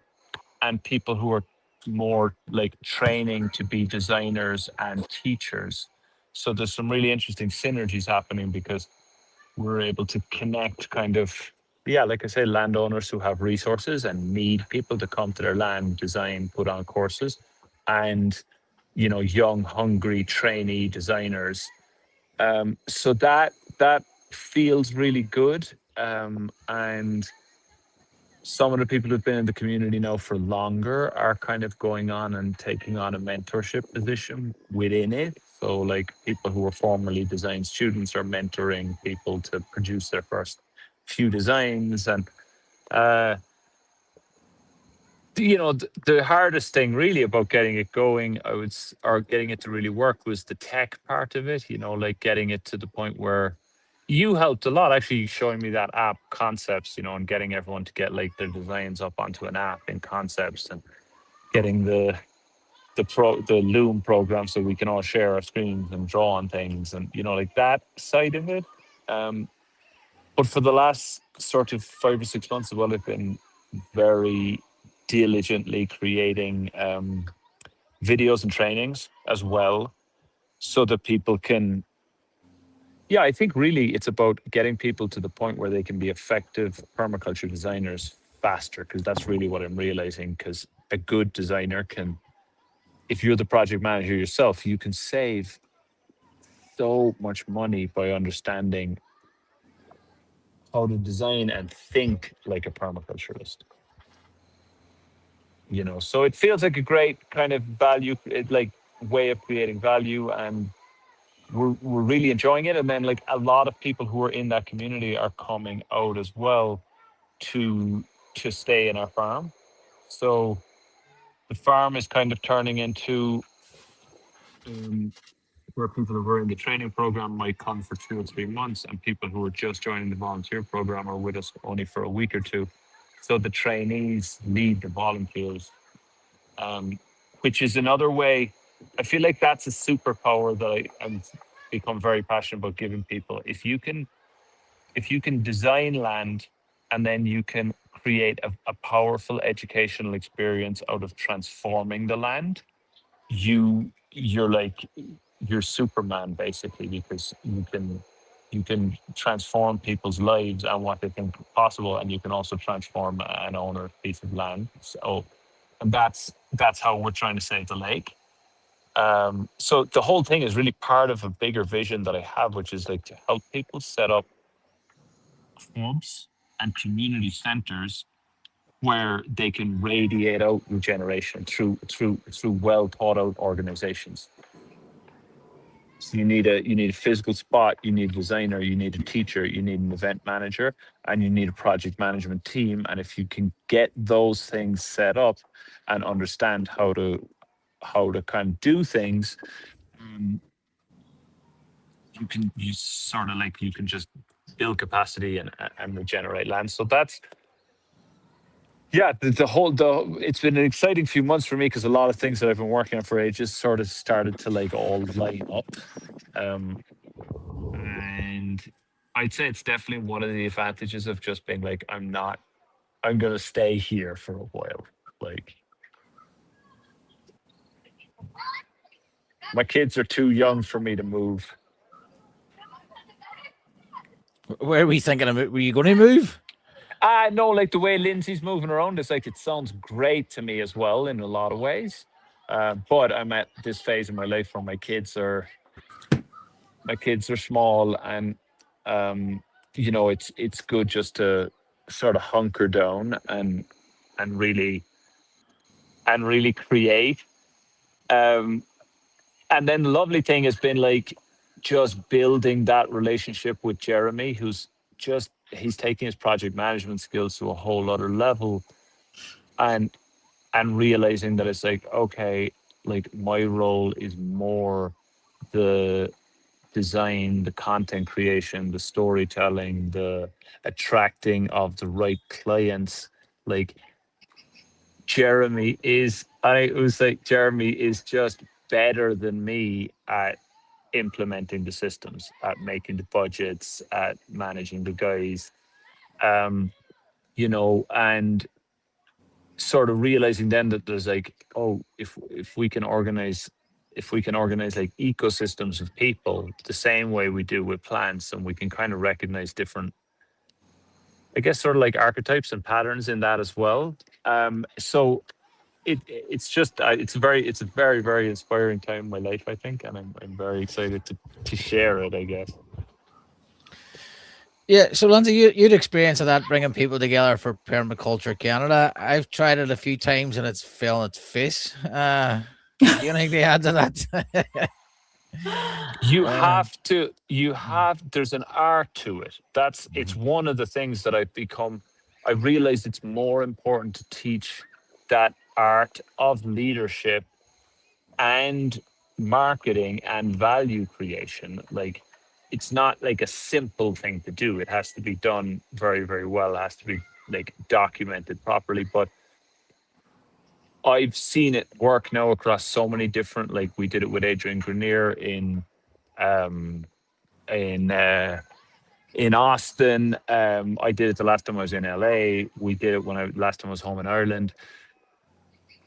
people who are more like training to be designers and teachers. So there's some really interesting synergies happening because we're able to connect kind of, yeah, like I say, landowners who have resources and need people to come to their land, design, put on courses, and young, hungry, trainee designers. So that feels really good. And some of the people who've been in the community now for longer are kind of going on and taking on a mentorship position within it. So, like people who were formerly design students are mentoring people to produce their first few designs. And, the hardest thing really about getting it going, or getting it to really work was the tech part of it, like getting it to the point where you helped a lot actually showing me that app concepts, and getting everyone to get like their designs up onto an app in concepts, and getting the Loom program so we can all share our screens and draw on things, and like that side of it. But for the last sort of 5 or 6 months, well, I've been very diligently creating videos and trainings as well, so that people can. Yeah, I think really it's about getting people to the point where they can be effective permaculture designers faster, because that's really what I'm realizing. Because a good designer can, if you're the project manager yourself, you can save so much money by understanding how to design and think like a permaculturist. So it feels like a great kind of value, like way of creating value, and we're really enjoying it. And then like a lot of people who are in that community are coming out as well to stay in our farm. So the farm is kind of turning into, where people who are in the training program might come for 2 or 3 months, and people who are just joining the volunteer program are with us only for a week or two. So the trainees lead the volunteers, which is another way. I feel like that's a superpower that I'm become very passionate about giving people. If you can design land, and then you can create a powerful educational experience out of transforming the land, you're Superman basically, because you can transform people's lives and what they think possible, and you can also transform an owner's piece of land. So, and that's how we're trying to save the lake. So the whole thing is really part of a bigger vision that I have, which is like to help people set up hubs and community centers where they can radiate out regeneration through well thought out organizations. So you need a physical spot, you need a designer, you need a teacher, you need an event manager, and you need a project management team. And if you can get those things set up and understand how to kind of do things, you can just build capacity and regenerate land. So Yeah, it's been an exciting few months for me because a lot of things that I've been working on for ages sort of started to like all line up. Um, and I'd say it's definitely one of the advantages of just being like, I'm gonna stay here for a while. Like, my kids are too young for me to move. Where are we thinking of? Were you going to move? No, like the way Lindsay's moving around, it's like it sounds great to me as well in a lot of ways. But I'm at this phase in my life where my kids are small, and um, it's good just to sort of hunker down and really create. Um, and then the lovely thing has been like just building that relationship with Jeremy, who's just he's taking his project management skills to a whole other level, and realizing that it's like, okay, like my role is more the design, the content creation, the storytelling, the attracting of the right clients. Like it was like Jeremy is just better than me at implementing the systems, at making the budgets, at managing the guys. Um, and sort of realizing then that there's like, oh, if we can organize like ecosystems of people the same way we do with plants, and we can kind of recognize different, I guess, sort of like archetypes and patterns in that as well. So it's a very, very inspiring time in my life, I think, and I'm very excited to share it, I guess. Yeah, so Lindsay, you'd experience of that bringing people together for Permaculture Canada. I've tried it a few times and it's fell on its face. Do you have anything to add to that? There's an art to it. It's one of the things that I realized it's more important to teach that art of leadership and marketing and value creation. Like, it's not like a simple thing to do. It has to be done very, very well. It has to be like documented properly. But I've seen it work now across so many different, like we did it with Adrian Grenier um in Austin. I did it the last time I was in LA. We did it when I last time I was home in Ireland.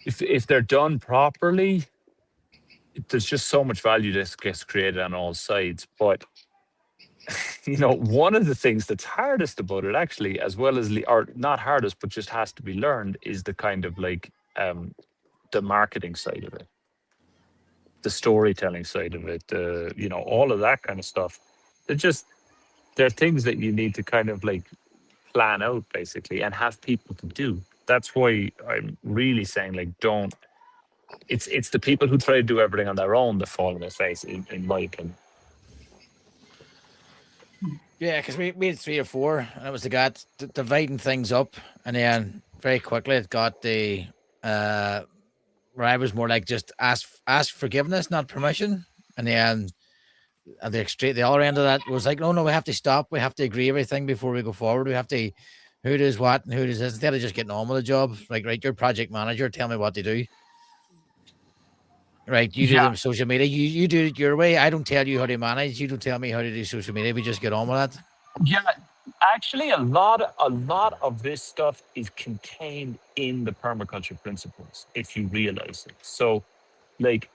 If they're done properly, there's just so much value that gets created on all sides. But one of the things that's hardest about it, actually, as well as or not hardest, but just has to be learned, is the kind of like the marketing side of it, the storytelling side of it, all of that kind of stuff. They're things that you need to kind of like plan out, basically, and have people to do. That's why I'm really saying, like, don't. It's the people who try to do everything on their own that fall on their face, in my opinion. Yeah, because we had 3 or 4, and it was the guy dividing things up, and then very quickly it got the where I was more like just ask forgiveness, not permission, and then at the other end of that was like, no, we have to stop, we have to agree everything before we go forward. We have to who does what and who does this, instead of just getting on with the job. Like, right, you're project manager, tell me what to do. Right, you do Yeah, the social media. You do it your way. I don't tell you how to manage. You don't tell me how to do social media. We just get on with that. yeah. Actually, a lot of this stuff is contained in the permaculture principles, if you realize it. So, like,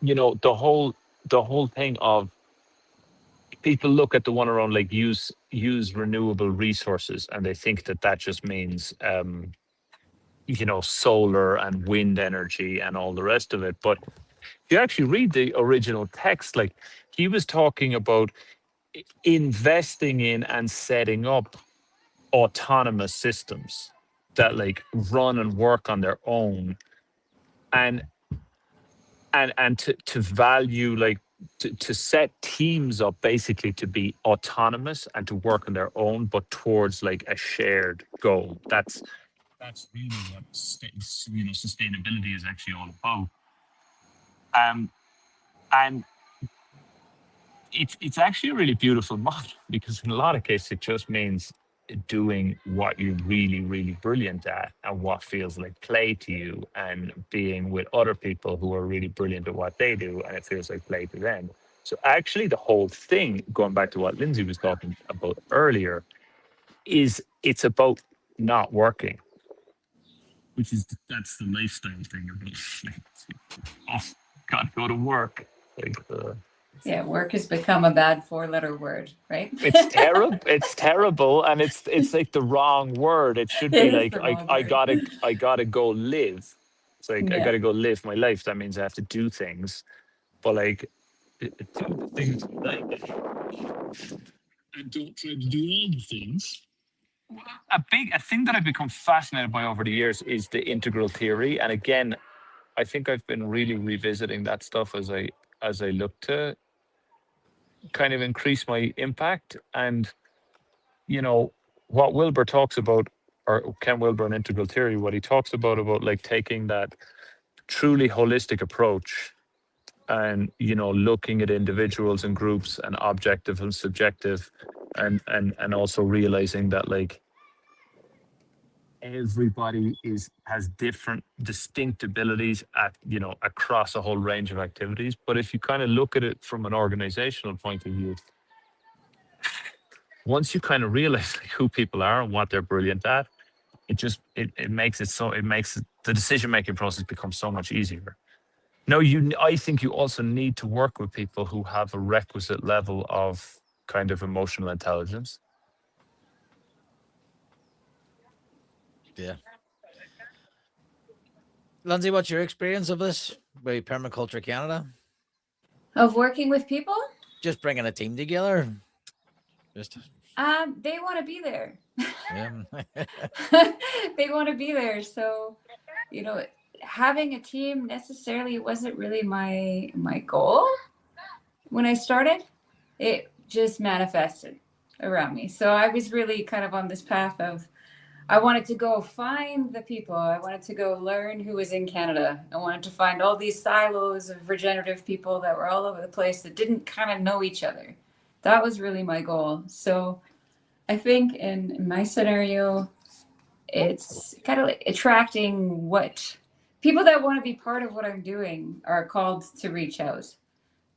the whole thing of people look at the one around like use renewable resources, and they think that just means solar and wind energy and all the rest of it. But if you actually read the original text, like, he was talking about investing in and setting up autonomous systems that like run and work on their own, and to value, like, to set teams up basically to be autonomous and to work on their own, but towards like a shared goal. That's really what sustainability is actually all about. Um, and it's actually a really beautiful model, because in a lot of cases it just means doing what you're really, really brilliant at and what feels like play to you, and being with other people who are really brilliant at what they do and it feels like play to them. So actually the whole thing, going back to what Lindsay was talking about earlier, is it's about not working, which is that's the lifestyle thing about oh, gotta go to work. Like Yeah, work has become a bad 4-letter word, right? it's terrible. It's terrible, and it's like the wrong word. It should be It is like the wrong I word. gotta go live. It's like I Yeah. gotta go live my life. That means I have to do things, but like do the things you like, and don't try to do all the things. A thing that I've become fascinated by over the years is the integral theory, and again, I think I've been really revisiting that stuff as I look to kind of increase my impact. And you know what Wilbur talks about, or Ken Wilbur in integral theory, what he talks about like taking that truly holistic approach, and looking at individuals and groups and objective and subjective, and also realizing that like everybody has different distinct abilities at across a whole range of activities. But if you kind of look at it from an organizational point of view, once you kind of realize like who people are and what they're brilliant at, it makes the decision making process become so much easier. No, I think you also need to work with people who have a requisite level of kind of emotional intelligence. Yeah. Lindsay, what's your experience of this by Permaculture Canada? Of working with people? Just bringing a team together. Just They want to be there. yeah. They want to be there. So, having a team necessarily wasn't really my goal when I started. It just manifested around me. So I was really kind of on this path of I wanted to go find the people. I wanted to go learn who was in Canada. I wanted to find all these silos of regenerative people that were all over the place that didn't kind of know each other. That was really my goal. So I think in my scenario, it's kind of like attracting what people that want to be part of what I'm doing are called to reach out,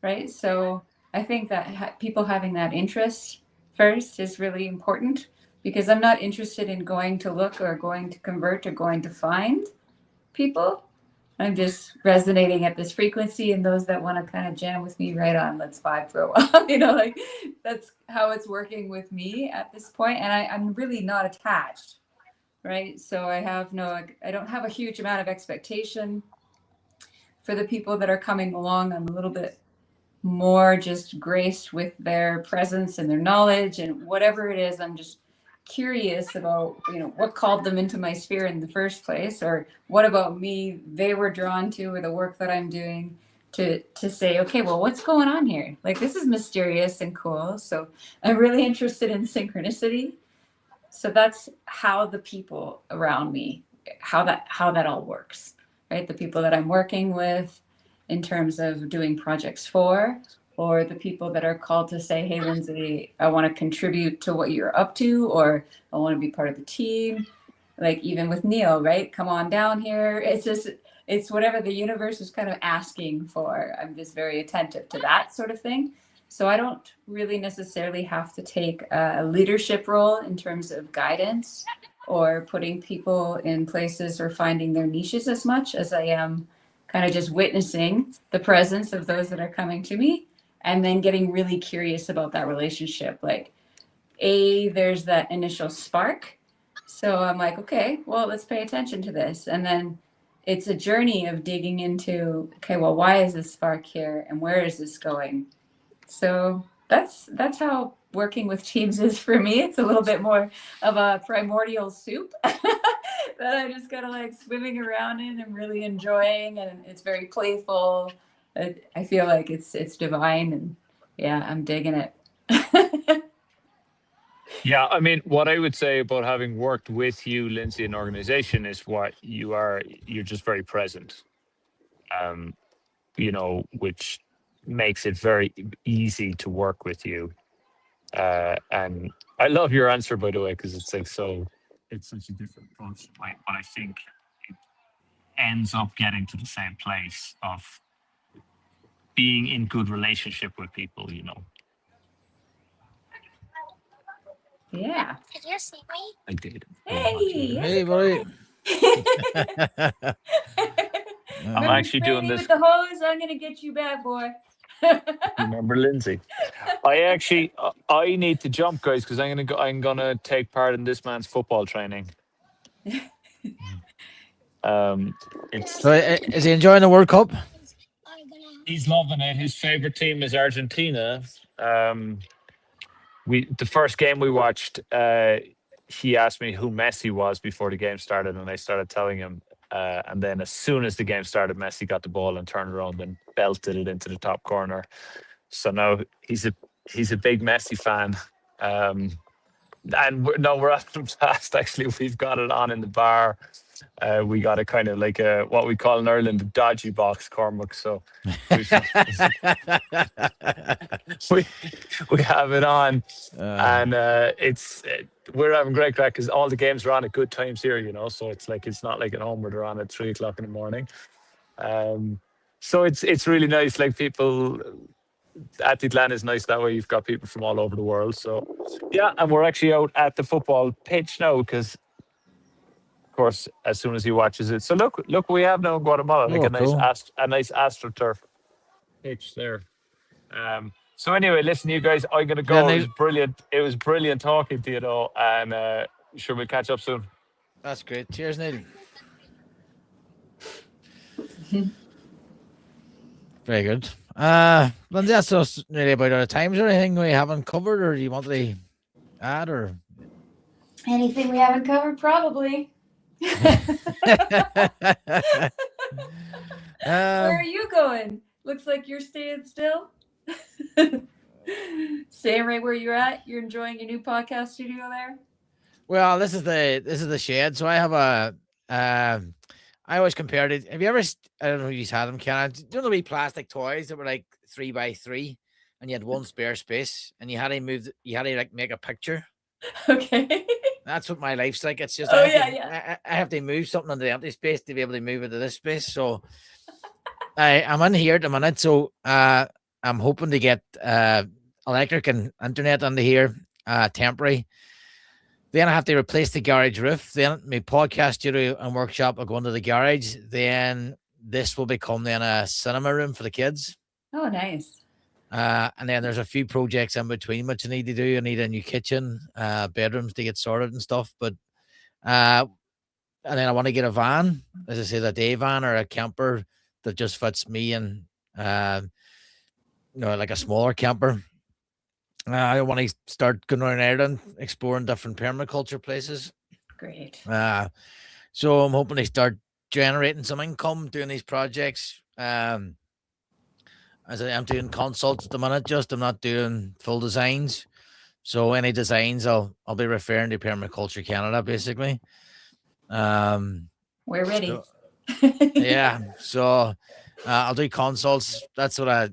right? So I think that people having that interest first is really important, because I'm not interested in going to look or going to convert or going to find people. I'm just resonating at this frequency, and those that want to kind of jam with me, right on, let's vibe for a while. Like that's how it's working with me at this point. And I'm really not attached, right? So I don't have a huge amount of expectation for the people that are coming along. I'm a little bit more just graced with their presence and their knowledge, and whatever it is, I'm just curious about what called them into my sphere in the first place, or what about me they were drawn to, or the work that I'm doing to say, okay, well, what's going on here? Like, this is mysterious and cool. So I'm really interested in synchronicity. So that's how the people around me, how that all works, right? The people that I'm working with in terms of doing projects for, or the people that are called to say, hey, Lindsay, I want to contribute to what you're up to, or I want to be part of the team. Like even with Neal, right? Come on down here. It's whatever the universe is kind of asking for. I'm just very attentive to that sort of thing. So I don't really necessarily have to take a leadership role in terms of guidance or putting people in places or finding their niches as much as I am kind of just witnessing the presence of those that are coming to me, and then getting really curious about that relationship. Like, there's that initial spark. So I'm like, okay, well, let's pay attention to this. And then it's a journey of digging into, okay, well, why is this spark here and where is this going? So that's how working with teams is for me. It's a little bit more of a primordial soup that I'm just kind of like swimming around in and really enjoying, and it's very playful. I feel like it's divine, and yeah, I'm digging it. Yeah, I mean, what I would say about having worked with you, Lindsay, in organization is what you're just very present, which makes it very easy to work with you. And I love your answer, by the way, because it's like it's such a different approach. But I think it ends up getting to the same place of being in good relationship with people. Yeah. I did. Hey, how's Hey, it buddy. going? I'm Remember to actually spray doing me this. with the hose? I'm gonna get you back, boy. Remember Lindsay? I need to jump, guys, because I'm gonna take part in this man's football training. It's So, is he enjoying the World Cup? He's loving it. His favorite team is Argentina. The first game we watched, he asked me who Messi was before the game started, and I started telling him. And then as soon as the game started, Messi got the ball and turned around and belted it into the top corner. So now he's a big Messi fan. And we're at the blast. Actually, we've got it on in the bar. We got a kind of like a what we call in Ireland a dodgy box, Cormac. So we we have it on, and we're having great crack because all the games are on at good times here, So it's not like at home where they're on at 3 o'clock in the morning. So it's really nice. Like people, Atitlán is nice that way. You've got people from all over the world. So yeah, and we're actually out at the football pitch now because, of course, as soon as he watches it. So look, we have now in Guatemala like a nice cool. astroturf pitch there. So anyway, listen, you guys, I'm gonna go. Yeah, It Neal. was brilliant. It was brilliant talking to you, though, and sure we'll catch up soon. That's great. Cheers, Neil. Very good. Lindsay, that's us nearly about out of time. Is there anything we haven't covered, or do you want to add, or Anything we haven't covered? Probably. Where are you going? Looks like you're staying still. Staying right where you're at. You're enjoying your new podcast studio there. Well, this is the shed. So I have I always compared it. Have you ever? I don't know if you've had them, Ken. Do you know the wee plastic toys that were like 3x3, and you had one spare space, and you had to like make a picture. Okay. That's what my life's like. It's just I have to move something in the empty space to be able to move into this space. So I'm in here at the minute. So I'm hoping to get electric and internet under here, temporary. Then I have to replace the garage roof. Then my podcast studio and workshop will go into the garage. Then this will become then a cinema room for the kids. Oh, nice. And then there's a few projects in between which I need to do. I need a new kitchen, bedrooms to get sorted and stuff. But and then I want to get a van, as I said, a day van or a camper that just fits me and like a smaller camper. I want to start going around Ireland, exploring different permaculture places. Great. So I'm hoping to start generating some income doing these projects. As I'm doing consults at the minute, I'm not doing full designs. So any designs, I'll be referring to Permaculture Canada, basically. We're ready. Yeah. So I'll do consults. That's what I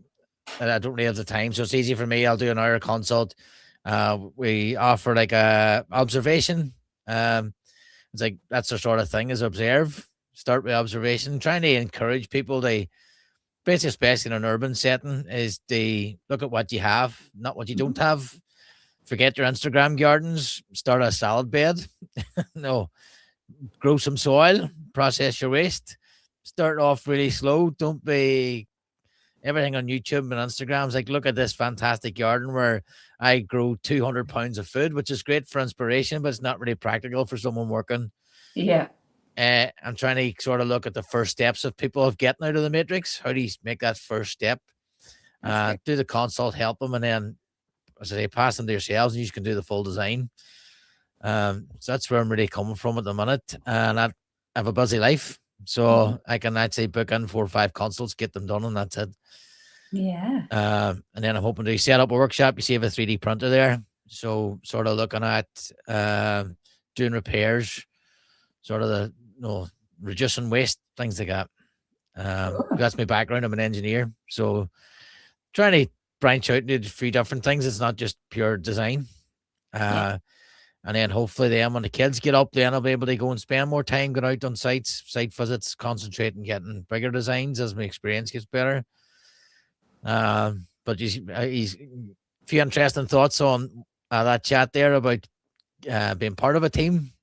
don't really have the time, so it's easy for me. I'll do an hour consult. We offer like a observation. It's like that's the sort of thing is observe. Start with observation, trying to encourage people to, basically, especially in an urban setting, is to look at what you have, not what you don't have. Forget your Instagram gardens. Start a salad bed. No, grow some soil. Process your waste. Start off really slow. Don't be everything on YouTube and Instagram is like, look at this fantastic garden where I grow 200 pounds of food, which is great for inspiration, but it's not really practical for someone working. Yeah. I'm trying to sort of look at the first steps of people of getting out of the matrix. How do you make that first step? Do the consult, help them, and then, as I say, pass them to yourselves, and you can do the full design. So that's where I'm really coming from at the minute. And I have a busy life, so I can actually book in 4 or 5 consults, get them done, and that's it. Yeah. And then I'm hoping to set up a workshop. You see, I have a 3D printer there, so sort of looking at doing repairs, sort of the reducing waste, things like that. That's my background. I'm an engineer, so trying to branch out into a few different things. It's not just pure design. And then hopefully then when the kids get up, then I'll be able to go and spend more time, going out on sites, site visits, concentrate and getting bigger designs as my experience gets better. But he's a few interesting thoughts on that chat there about being part of a team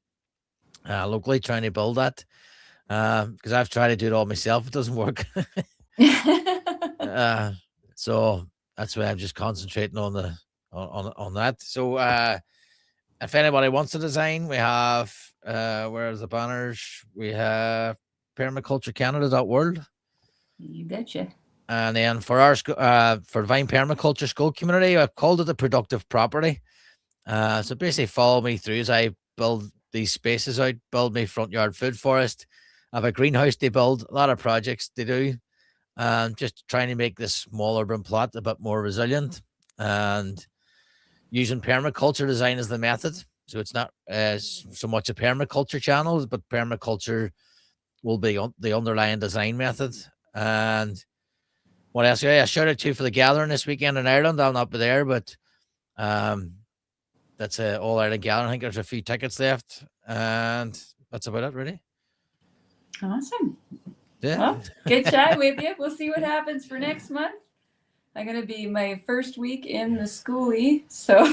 locally, trying to build that. Because I've tried to do it all myself, it doesn't work. So that's why I'm just concentrating on the on that. So if anybody wants to design, we have where's the banners? We have Permaculture Canada.world. You betcha. And then for our for Vine Permaculture School community, I've called it the productive property. So basically follow me through as I build these spaces out, build my front yard food forest. I have a greenhouse they build, a lot of projects they do. Just trying to make this small urban plot a bit more resilient and using permaculture design as the method. So it's not so much a permaculture channel, but permaculture will be the underlying design method. And what else? Yeah, shout out to for the gathering this weekend in Ireland. I'll not be there, but that's a all Ireland gathering. I think there's a few tickets left, and that's about it, really. Awesome. Yeah. Well, good chat with you. We'll see what happens for next month. I'm going to be my first week in the schoolie, so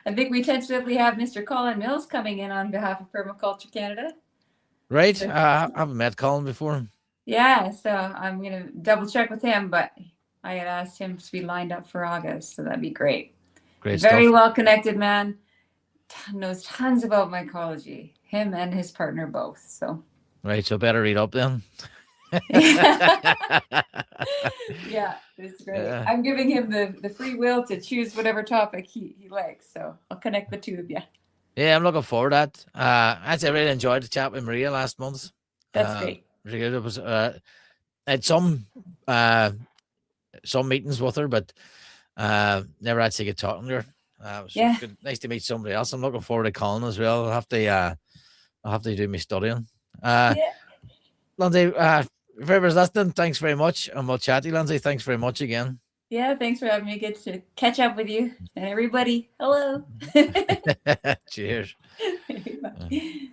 I think we tentatively have Mr. Colin Mills coming in on behalf of Permaculture Canada. Right. So, I haven't met Colin before. yeah, so I'm going to double check with him, but I had asked him to be lined up for August, so that'd be great. Great Very stuff. well connected man. Knows tons about mycology. Him and his partner both. So. Right, so better read up then. Yeah, it's great. Yeah. I'm giving him the free will to choose whatever topic he likes. So I'll connect the two of you. Yeah, I'm looking forward to that. I really enjoyed the chat with Maria last month. That's great. Really good. It was had some meetings with her, but never actually get talking to her. It was good. Nice to meet somebody else. I'm looking forward to Colin as well. I'll have to do my studying. Lindsay, if everyone's listening, thanks very much. And we'll chat to you, Lindsay. Thanks very much again. Yeah, thanks for having me. Good to catch up with you. And everybody, hello. Cheers. Bye.